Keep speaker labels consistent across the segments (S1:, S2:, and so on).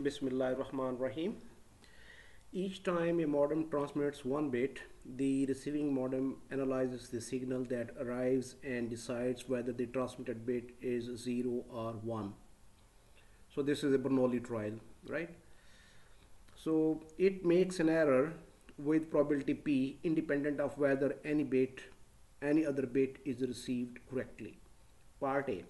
S1: Bismillahirrahmanirrahim. Each time a modem transmits one bit, the receiving modem analyzes the signal that arrives and decides whether the transmitted bit is 0 or 1. So this is a Bernoulli trial, right? So it makes an error with probability P independent of whether any other bit is received correctly. Part A.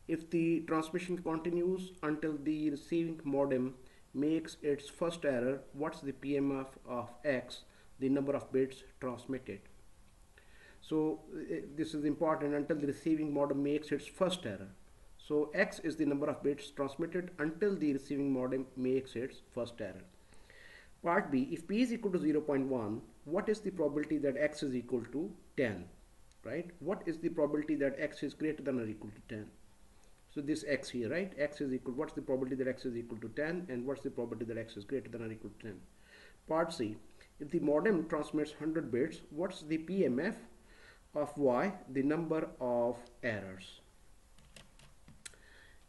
S1: If the transmission continues until the receiving modem makes its first error, what's the PMF of X, the number of bits transmitted? So this is important until the receiving modem makes its first error. So X is the number of bits transmitted until the receiving modem makes its first error. Part B, if P is equal to 0.1, what is the probability that X is equal to 10? Right? What is the probability that X is greater than or equal to 10? So this X here, right? X is equal, what's the probability that X is equal to 10 and what's the probability that X is greater than or equal to 10? Part C, if the modem transmits 100 bits, what's the PMF of Y, the number of errors?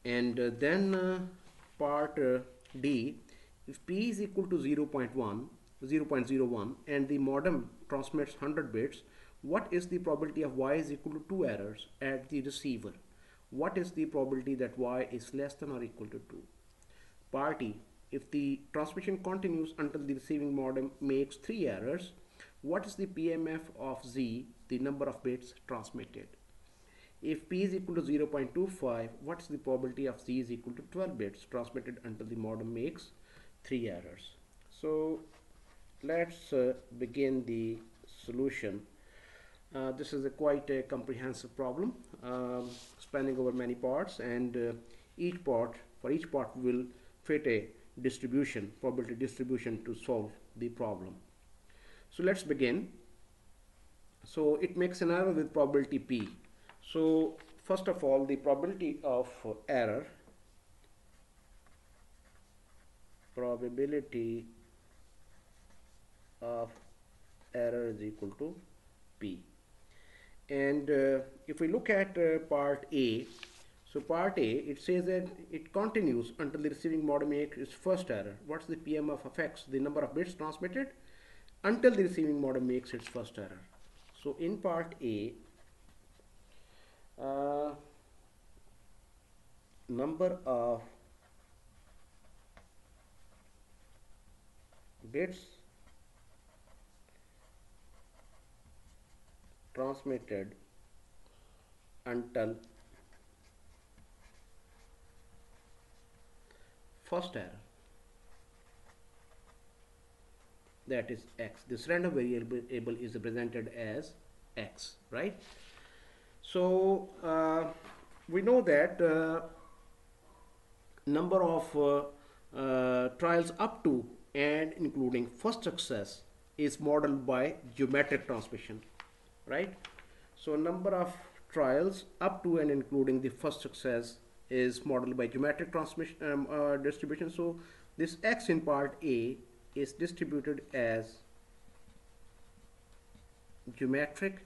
S1: And then part D, if P is equal to 0.01 and the modem transmits 100 bits, what is the probability of Y is equal to 2 errors at the receiver? What is the probability that Y is less than or equal to 2? Part E, if the transmission continues until the receiving modem makes 3 errors, what is the PMF of Z, the number of bits transmitted? If P is equal to 0.25, what's the probability of Z is equal to 12 bits transmitted until the modem makes 3 errors? So let's begin the solution. This is quite a comprehensive problem spanning over many parts, and for each part will fit a distribution, probability distribution to solve the problem. So let's begin. So it makes an error with probability P. So first of all, the probability of error is equal to P. And if we look at part A, so part A, it says that it continues until the receiving modem makes its first error. What's the PMF of X, the number of bits transmitted until the receiving modem makes its first error? So in part A, number of bits transmitted until first error, that is X. This random variable is represented as X, right? So we know that number of trials up to and including first success is modeled by geometric transmission, right? So number of trials up to and including the first success is modeled by geometric transmission distribution. So this X in part A is distributed as geometric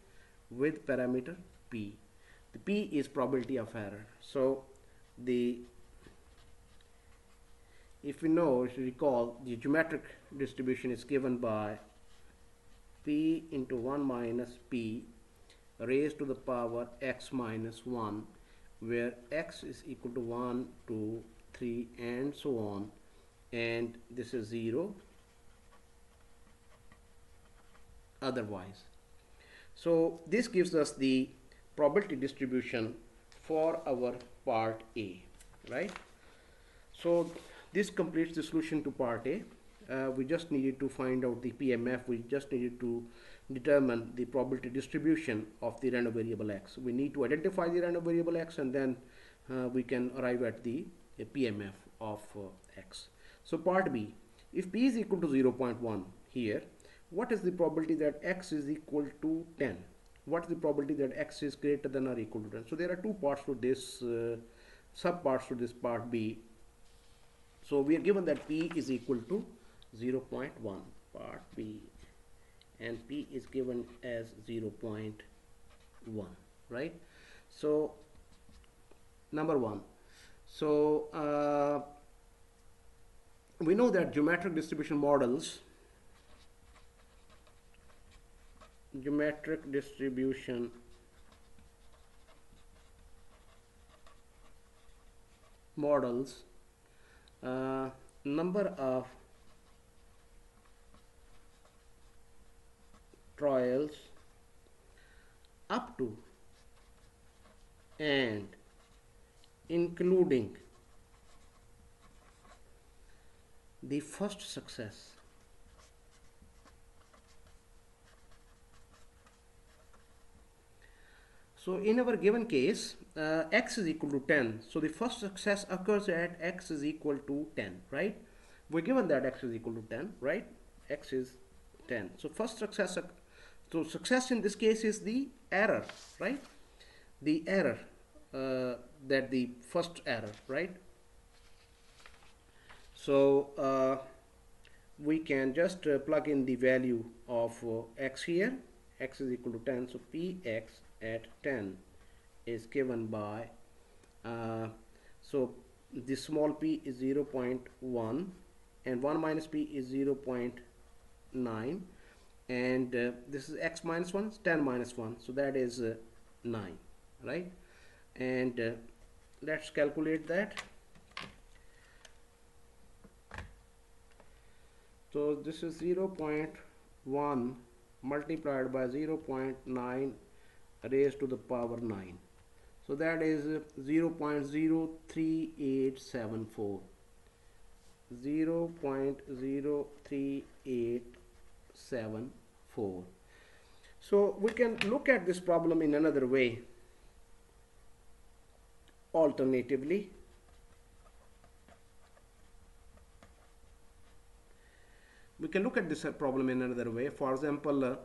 S1: with parameter P. The P is probability of error. So if we recall, the geometric distribution is given by P into 1 minus P raised to the power X minus 1, where X is equal to 1, 2, 3 and so on, and this is 0 otherwise. So this gives us the probability distribution for our part A, right? So this completes the solution to part A. We just needed to find out the PMF. We just needed to determine the probability distribution of the random variable X. We need to identify the random variable X, and then we can arrive at the PMF of X. So part B, if P is equal to 0.1 here, what is the probability that X is equal to 10? What is the probability that X is greater than or equal to 10? So there are two parts to this, sub-parts to this part B. So we are given that P is equal to 0.1, part B, and P is given as 0.1, right? So number one, so we know that geometric distribution models models uh, number of trials up to and including the first success. So in our given case, x is equal to 10. So the first success occurs at x is equal to 10, right? We're given that x is equal to 10, right? X is 10. So first success, so success in this case is the error, right? The error, that the first error, right? So we can just plug in the value of x here. X is equal to 10. So px at 10 is given by, so the small p is 0.1 and 1 minus p is 0.9, and this is x minus 1, 10 minus 1, so that is 9, right? And let's calculate that. So this is 0.1 multiplied by 0.9 raised to the power 9. So that is 0.03874. 0.03874. So we can look at this problem in another way. Alternatively, we can look at this problem in another way. For example,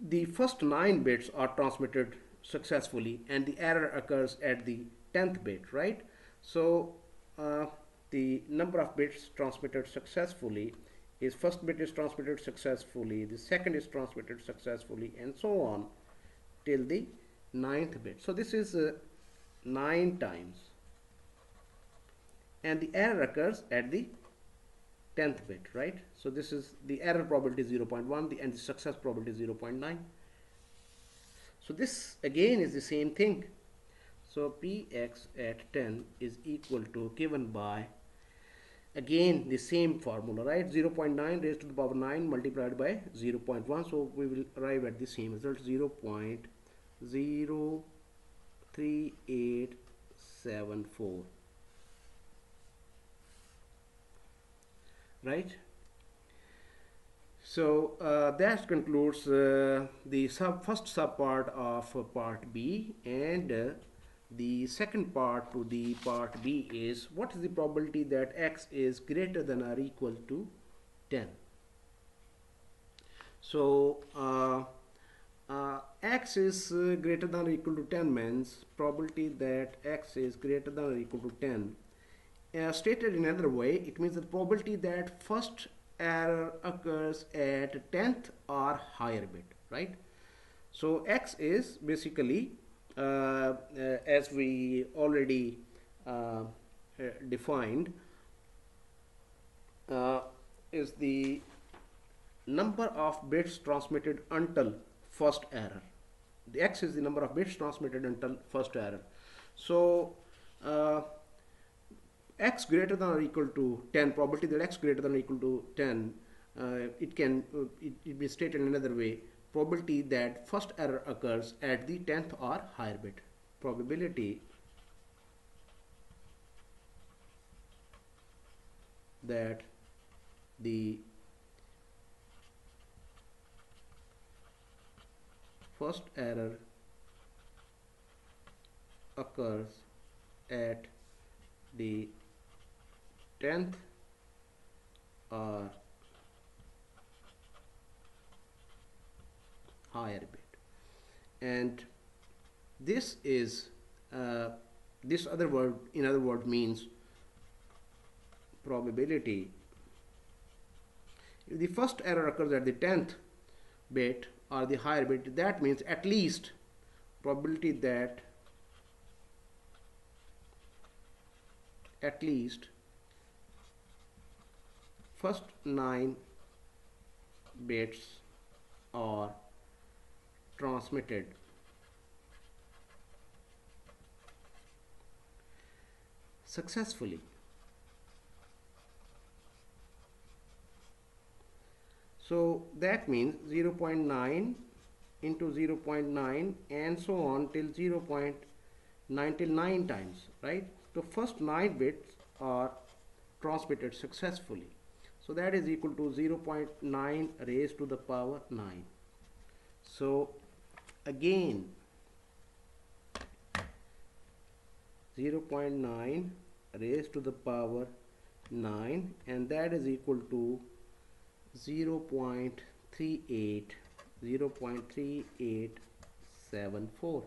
S1: the first 9 bits are transmitted successfully and the error occurs at the 10th bit, right? So the number of bits transmitted successfully is, first bit is transmitted successfully, the second is transmitted successfully, and so on till the 9th bit. So this is 9 times, and the error occurs at the 10th bit, right? So this is the error probability 0.1 and the success probability 0.9. So this again is the same thing. So px at 10 is equal to, given by, again the same formula, right? 0.9 raised to the power 9 multiplied by 0.1. So we will arrive at the same result, 0.03874. Right? So that concludes the first subpart of part B, and the second part to the part B is, what is the probability that x is greater than or equal to 10? So x is greater than or equal to 10 means probability that x is greater than or equal to 10. Stated in another way, it means the probability that first error occurs at 10th or higher bit, right? So x is basically, as we already defined, is the number of bits transmitted until first error. The x is the number of bits transmitted until first error. So x greater than or equal to 10, probability that x greater than or equal to 10, it can it be stated in another way, probability that first error occurs at the 10th or higher bit. Probability that the first error occurs at the 10th or higher bit, and this is this other word, in other words, means probability if the first error occurs at the 10th bit or the higher bit, that means at least probability that at least first 9 bits are transmitted successfully. So that means 0.9 into 0.9 and so on till 0.9 till 9 times, right? So first 9 bits are transmitted successfully. So that is equal to 0.9 raised to the power 9. So again 0.9 raised to the power 9, and that is equal to 0.3874,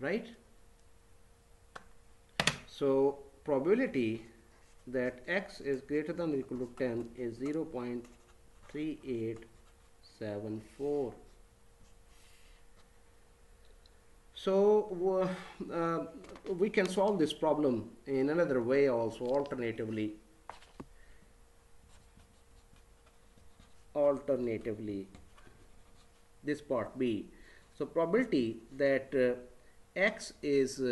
S1: right? So probability that x is greater than or equal to 10 is 0.3874. So we can solve this problem in another way also, alternatively, this part B. So probability that x is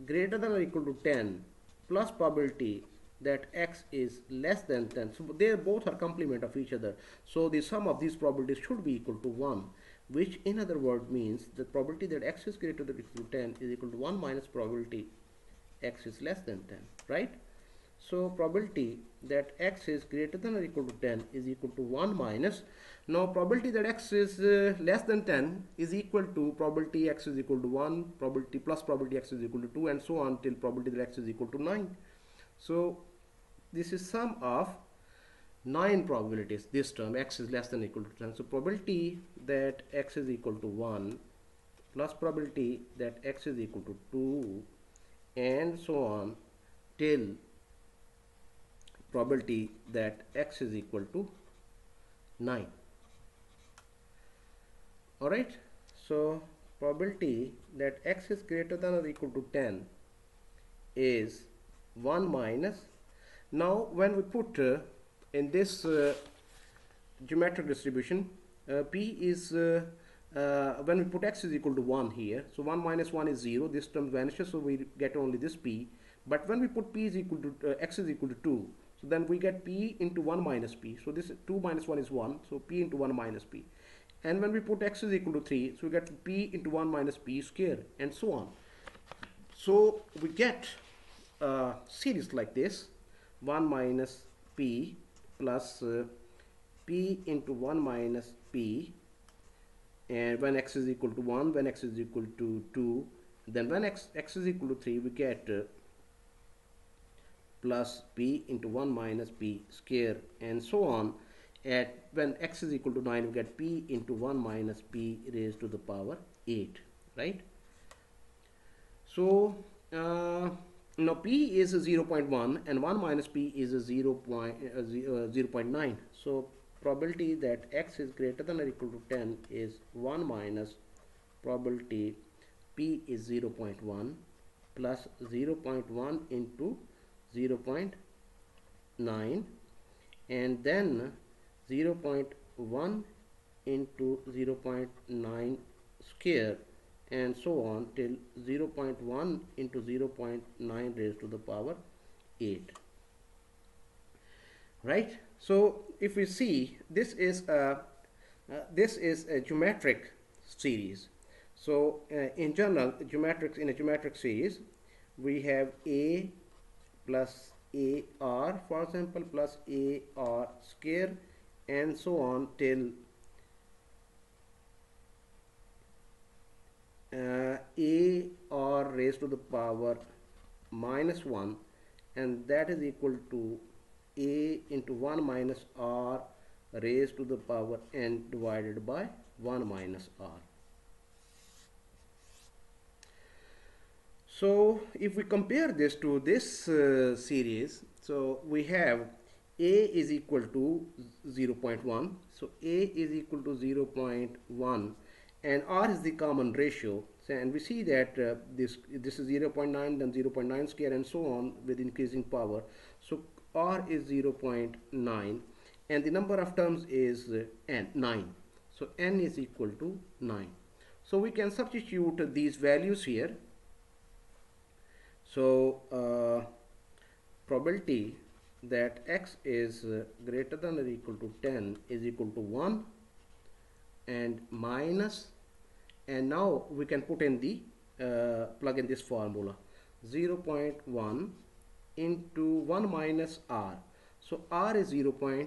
S1: greater than or equal to 10 plus probability that x is less than 10, so they both are complement of each other, so the sum of these probabilities should be equal to 1, which in other words means the probability that x is greater than or equal to 10 is equal to 1 minus probability x is less than 10, right? So probability that x is greater than or equal to 10 is equal to 1 minus, now probability that x is less than 10 is equal to probability x is equal to 1, probability plus probability x is equal to 2, and so on till probability that x is equal to 9. So this is sum of 9 probabilities, this term x is less than or equal to 10. So probability that x is equal to 1 plus probability that x is equal to 2 and so on till probability that x is equal to 9. Alright, so probability that x is greater than or equal to 10 is 1 minus, now when we put in this geometric distribution p is when we put x is equal to 1 here, so 1 minus 1 is 0, this term vanishes, so we get only this p. But when we put p is equal to x is equal to 2, so then we get p into 1 minus p, so this 2 minus 1 is 1, so p into 1 minus p. And when we put x is equal to 3, so we get p into 1 minus p square, and so on. So we get a series like this, 1 minus p plus p into 1 minus p, and when x is equal to 1, when x is equal to 2, then when x is equal to 3, we get plus p into 1 minus p square, and so on. At when x is equal to 9, we get p into 1 minus p raised to the power 8, right? So now p is a 0.1 and 1 minus p is a 0.9. So probability that x is greater than or equal to 10 is 1 minus probability p is 0.1 plus 0.1 into 0.9, and then 0.1 into 0.9 square, and so on till 0.1 into 0.9 raised to the power 8, right? So if we see, this is a geometric series. So in general, in a geometric series, we have a plus ar, for example, plus ar square, and so on till ar raised to the power minus 1, and that is equal to a into 1 minus r raised to the power n divided by 1 minus r. So if we compare this to this series, so we have a is equal to 0.1, so a is equal to 0.1, and r is the common ratio, So, and we see that this is 0.9, then 0.9 square, and so on with increasing power. So R is 0.9, and the number of terms is n 9. So n is equal to 9. So we can substitute these values here. So probability that x is greater than or equal to 10 is equal to 1 and minus, and now we can put in the plug in this formula, 0.1 into 1 minus r. So r is 0.9,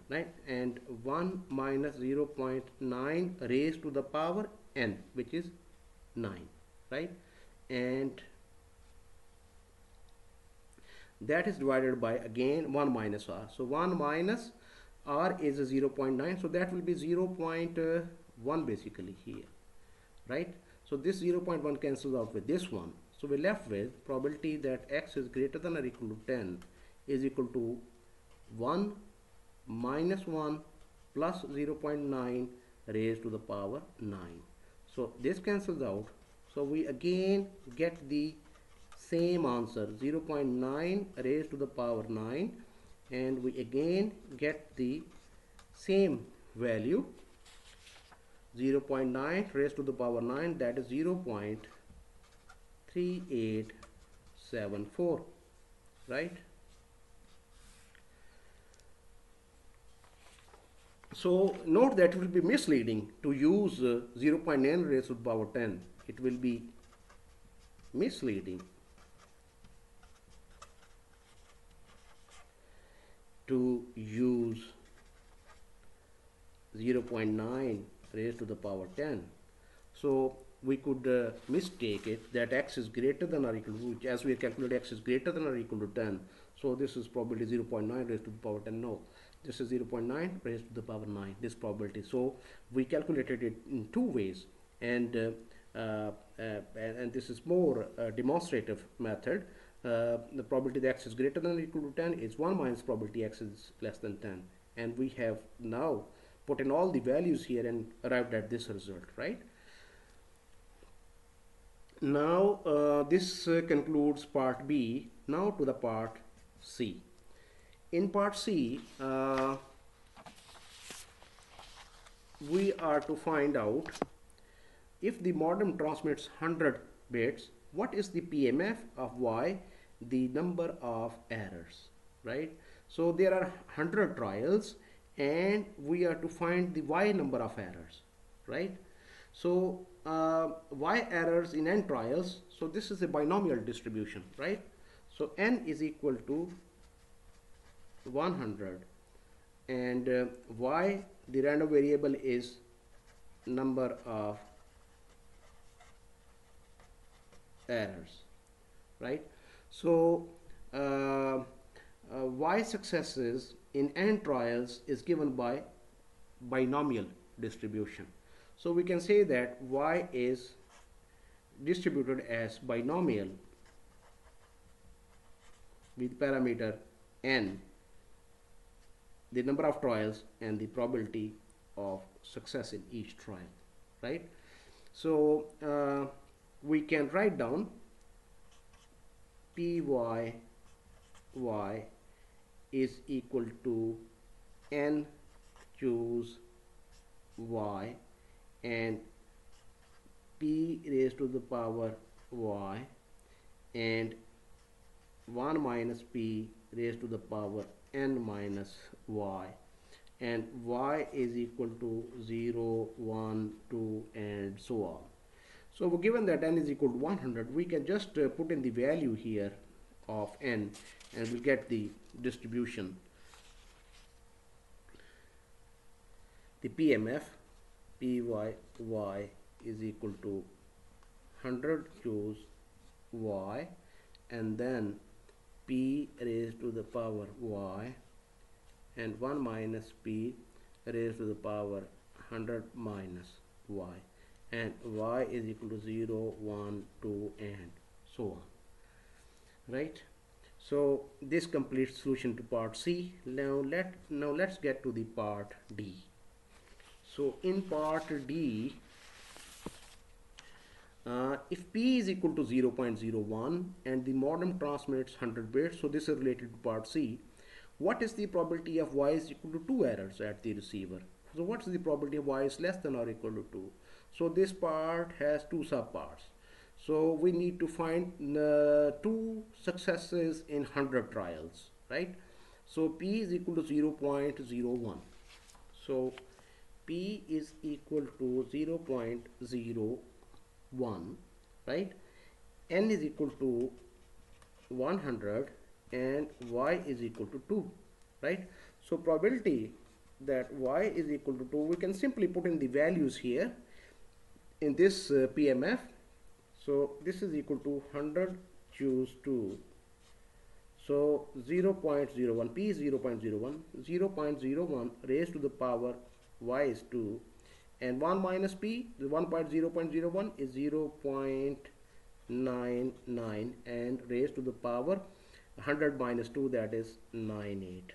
S1: right, and 1 minus 0.9 raised to the power n, which is 9, right, and that is divided by again 1 minus r. So 1 minus r is a 0.9, so that will be 0.1 basically here, right. So this 0.1 cancels out with this one, so we're left with probability that x is greater than or equal to 10 is equal to 1 minus 1 plus 0.9 raised to the power 9. So this cancels out, so we again get the same answer, 0.9 raised to the power 9, and we again get the same value, 0.9 raised to the power 9, that is 0.3874, right. So note that it will be misleading to use 0.9 raised to the power 10. It will be misleading to use 0.9 raised to the power 10. So we could mistake it that x is greater than or equal to, which as we calculate x is greater than or equal to 10. So this is probably 0.9 raised to the power 10. No, this is 0.9 raised to the power 9, this probability. So we calculated it in two ways, and this is more demonstrative method. The probability that x is greater than or equal to 10 is 1 minus probability x is less than 10, and we have now put in all the values here and arrived at this result, right. Now this concludes part B. Now to the part C. In part C, we are to find out if the modem transmits 100 bits, what is the PMF of Y, the number of errors, right. So there are 100 trials and we are to find the Y number of errors, right. So Y errors in n trials, so this is a binomial distribution, right. So n is equal to 100, and Y, the random variable, is number of errors, right. So Y successes in n trials is given by binomial distribution. So we can say that Y is distributed as binomial with parameter n, the number of trials and the probability of success in each trial, right. So we can write down PY Y is equal to n choose Y and P raised to the power Y and 1 minus P raised to the power n minus Y, and Y is equal to 0, 1, 2 and so on. So given that n is equal to 100, we can just put in the value here of n and we'll get the distribution. The PMF PY is equal to 100 choose Y and then P raised to the power Y and 1 minus P raised to the power 100 minus Y, and Y is equal to 0, 1, 2 and so on, right. So this completes solution to part C. Now let's get to the part D. So in part D, if P is equal to 0.01 and the modem transmits 100 bits, so this is related to part C, what is the probability of Y is equal to 2 errors at the receiver? So what is the probability of Y is less than or equal to 2? So this part has two subparts. So we need to find two successes in 100 trials, right? So P is equal to 0.01. So P is equal to 0.01, right? N is equal to 100 and Y is equal to 2, right? So probability that Y is equal to 2, we can simply put in the values here in this PMF. So this is equal to 100 choose 2. So 0.01, P is 0.01, 0.01 raised to the power Y is 2, and 1 minus P, the 1.0.01 is 0.99 and raised to the power 100 minus 2, that is 98.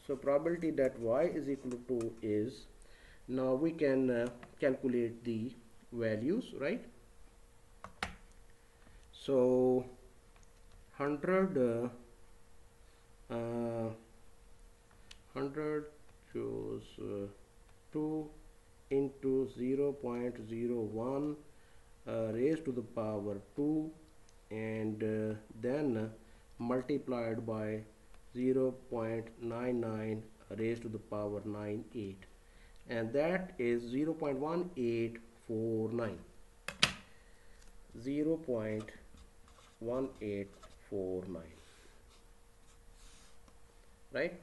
S1: So probability that Y is equal to 2 is, now we can calculate the values, right? So 100 choose 2 into 0.01 raised to the power 2, and then multiplied by 0.99 raised to the power 98, and that is 0.1849. 0.1849, right?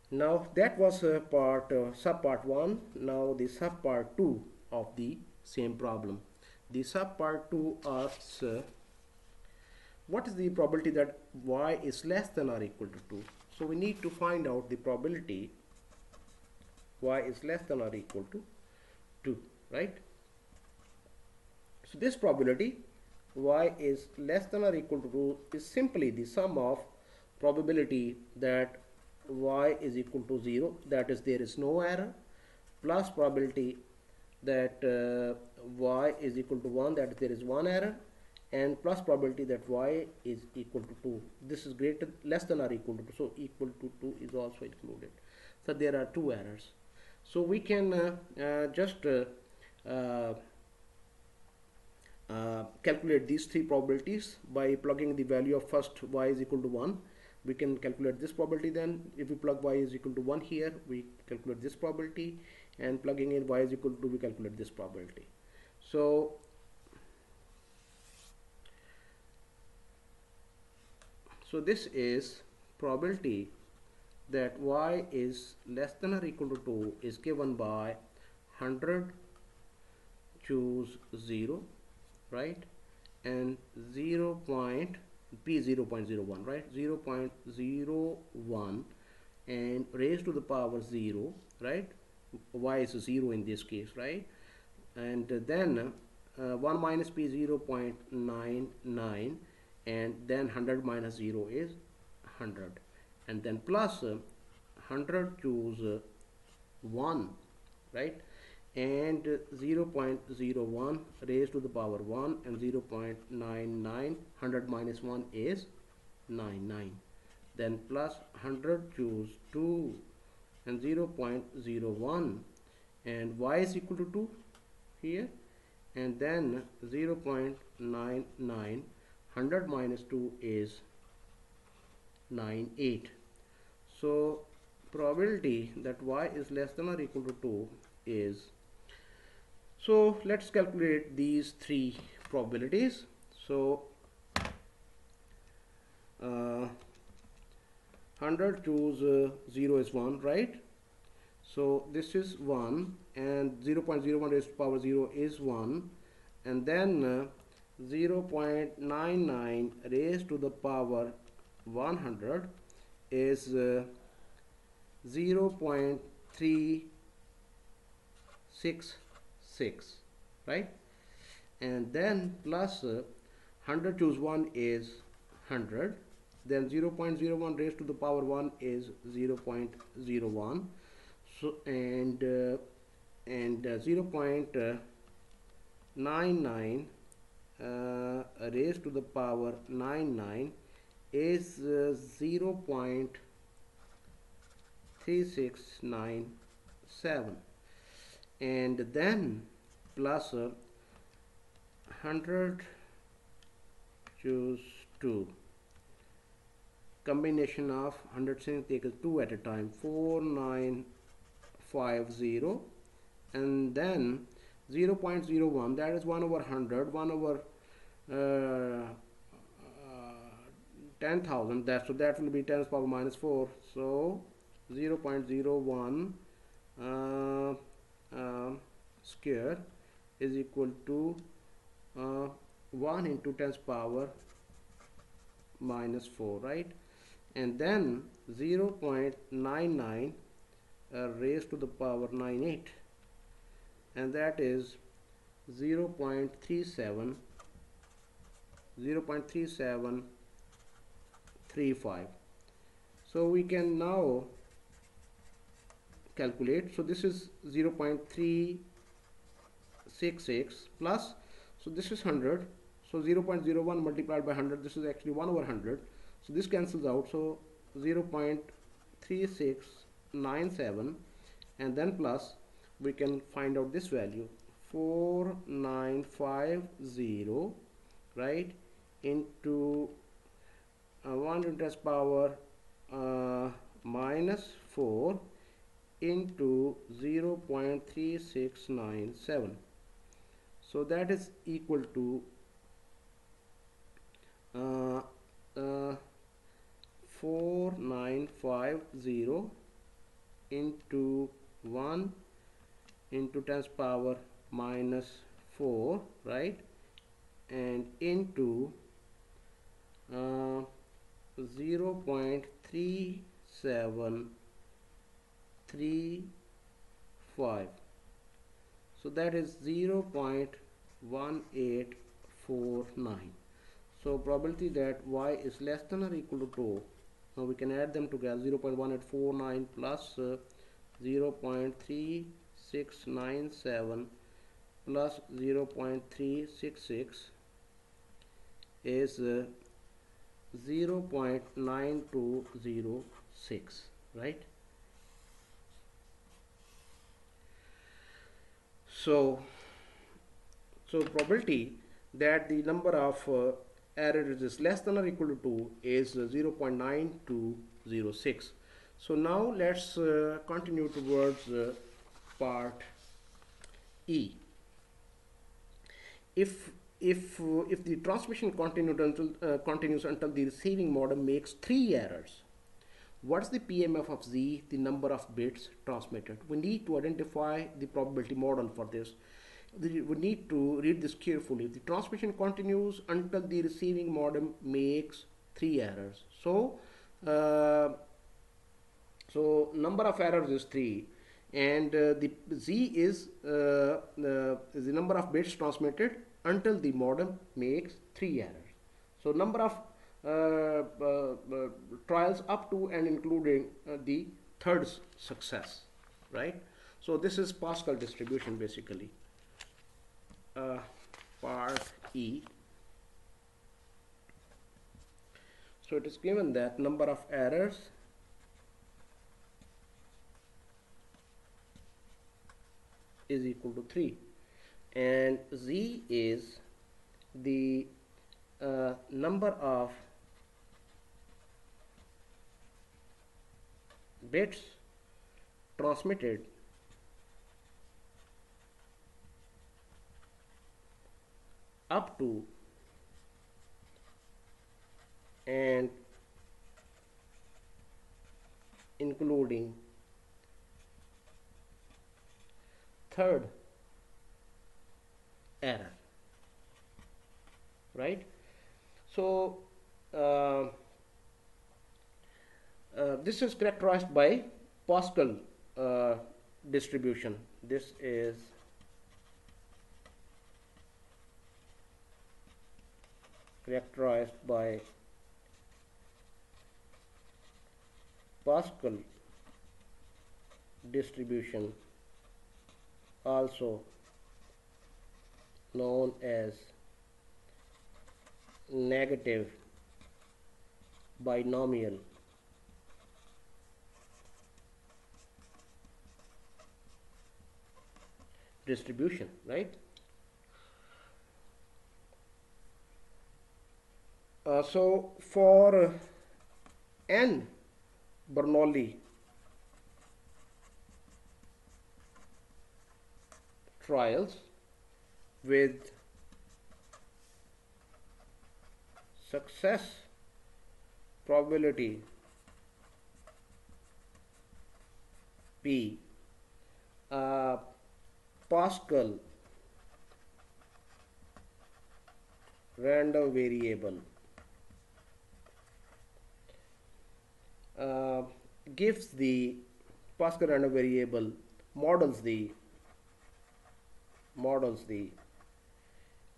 S1: Now that was subpart 1. Now the subpart 2 of the same problem. The subpart 2 asks what is the probability that Y is less than or equal to 2. So we need to find out the probability Y is less than or equal to 2, right? So this probability Y is less than or equal to 2 is simply the sum of probability that Y is equal to 0, that is there is no error, plus probability that Y is equal to 1, that there is one error, and plus probability that Y is equal to 2. This is less than or equal to 2, so equal to 2 is also included. So there are two errors. So we can just calculate these three probabilities by plugging the value of first Y is equal to 1. We can calculate this probability. Then if we plug Y is equal to 1 here, we calculate this probability, and plugging in Y is equal to 2, we calculate this probability. So this is probability that Y is less than or equal to 2 is given by 100 choose 0, right, and 0. P 0.01, right, 0.01 and raised to the power 0, right, Y is 0 in this case, right, and then 1 minus P 0.99, and then 100 minus 0 is 100, and then plus 100 choose 1, right, and 0.01 raised to the power 1, and 0.99, 100 minus 1 is 99, then plus 100 choose 2 and 0.01, and Y is equal to 2 here, and then 0.99, 100 minus 2 is 98. So probability that Y is less than or equal to 2 is, so let's calculate these three probabilities. So 100 choose 0 is 1, right? So this is 1, and 0.01 raised to power 0 is 1, and then 0.99 raised to the power 100 is 0.366, right, and then plus 100 choose 1 is 100, then 0.01 raised to the power 1 is 0.01. So and 0.99 raised to the power 99 is 0.3697, and then plus 100 choose 2, combination of 100 take 2 at a time, 4950, and then 0.01, that is 1 over 100, 1 over 10,000, that will be 10 to the power minus 4, so 0.01 uh, uh, square is equal to 1 into 10 to the power minus 4, right? And then 0.99 raised to the power 98, and that is 0.3735. So we can now calculate. So this is 0.366 plus, so this is 100, so 0.01 multiplied by 100, this is actually 1 over 100, so this cancels out, so 0.3697, and then plus we can find out this value 4950, right, into 1 into 10 power minus 4 into 0.3697, so that is equal to 4950 into 1 into 10 power minus 4, right, and into 0.3735, so that is 0.1849. So probability that y is less than or equal to 2, now we can add them together, 0.1849 plus 0.3697 plus 0.366 is 0.9206, right? So probability that the number of errors is less than or equal to 2 is 0.9206. So now let's continue towards part E. If the transmission continues until the receiving modem makes 3 errors, what's the PMF of Z, the number of bits transmitted? We need to identify the probability model for this. We need to read this carefully. The transmission continues until the receiving modem makes 3 errors. So number of errors is 3, and the Z is the number of bits transmitted until the modem makes 3 errors. So number of trials up to and including the third success, right? So this is Pascal distribution basically. Part E. So it is given that number of errors is equal to 3, and Z is the number of bits transmitted up to and including third error, right? So this is characterized by Pascal distribution. This is characterized by Pascal distribution, also known as negative binomial distribution, right? So for n Bernoulli trials with success probability P, uh, Pascal random variable uh, gives the Pascal random variable models the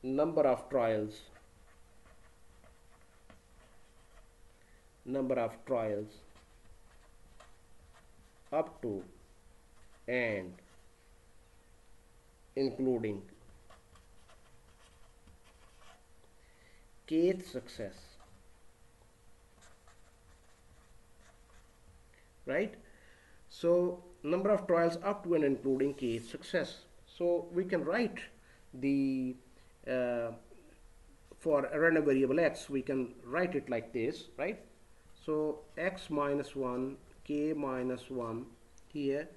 S1: number of trials up to and including kth success, right? So number of trials up to and including kth success. So we can write the uh, for a random variable x, we can write it like this, right? So x minus 1, k minus 1 here,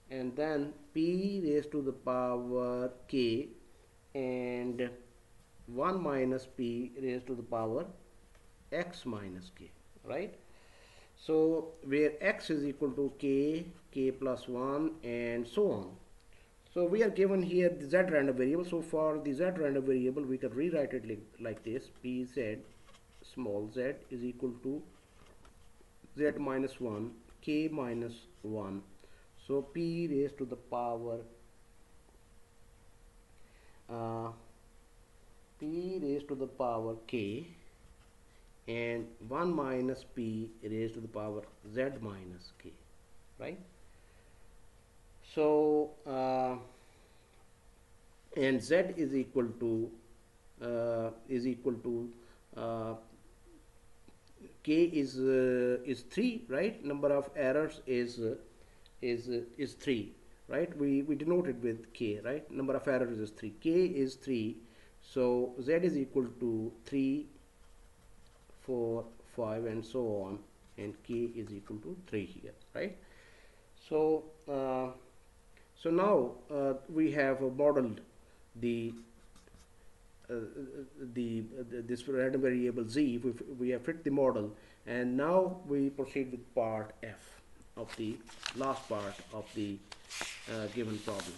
S1: and then p raised to the power k and 1 minus p raised to the power x minus k, right? So where x is equal to k, k plus 1 and so on. So we are given here the z random variable. So for the z random variable we can rewrite it like this: pz small z is equal to z minus 1, k minus 1. So p raised to the power p raised to the power k and 1 minus p raised to the power z minus k, right? So and z is equal to uh, k is 3, right? Number of errors is 3, right? We denote it with k, right? Number of errors is 3, k is 3, so z is equal to 3, 4, 5 and so on, and k is equal to 3 here, right? So so now we have modeled the this random variable z. We have fit the model, and now we proceed with part F of the last part of the given problem.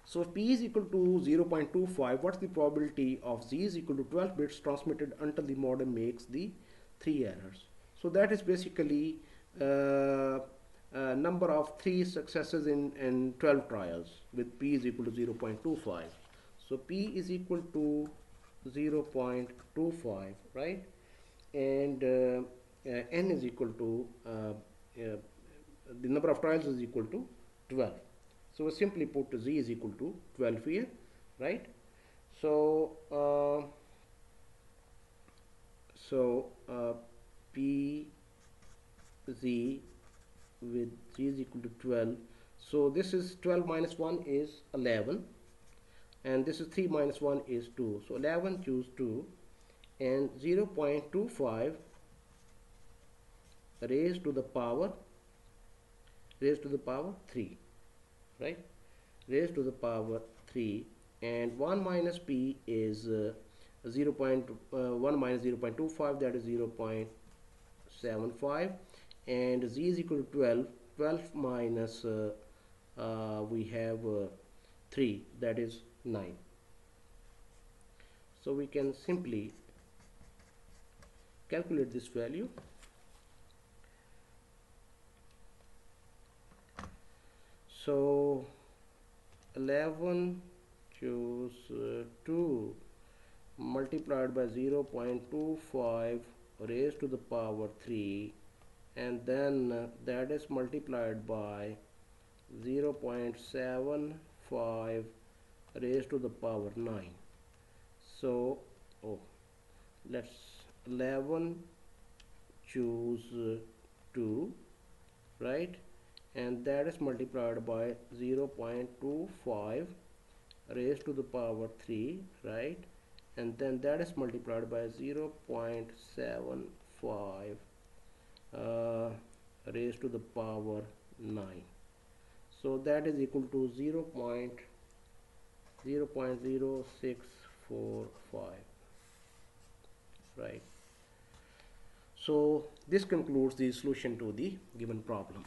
S1: So if p is equal to 0.25, what's the probability of z is equal to 12 bits transmitted until the modem makes the 3 errors? So that is basically number of 3 successes in 12 trials with p is equal to 0.25. So p is equal to 0.25, right? And n is equal to the number of trials is equal to 12. So we simply put z is equal to 12 here, right? So p z with z is equal to 12. So this is 12 minus 1 is 11, and this is 3 minus 1 is 2. So 11 choose 2, and 0.25 raised to the power 3, right? Raised to the power 3, and 1 minus p is 1 minus 0.25, that is 0.75, and z is equal to 12. 12 minus we have 3, that is 9. So we can simply calculate this value. So 11 choose 2 multiplied by 0.25 raised to the power 3, and then that is multiplied by 0.75 raised to the power 9. So oh, let's 11 choose 2, right, and that is multiplied by 0.25 raised to the power 3, right, and then that is multiplied by 0.75 raised to the power 9. So that is equal to 0.0645, right. So this concludes the solution to the given problem.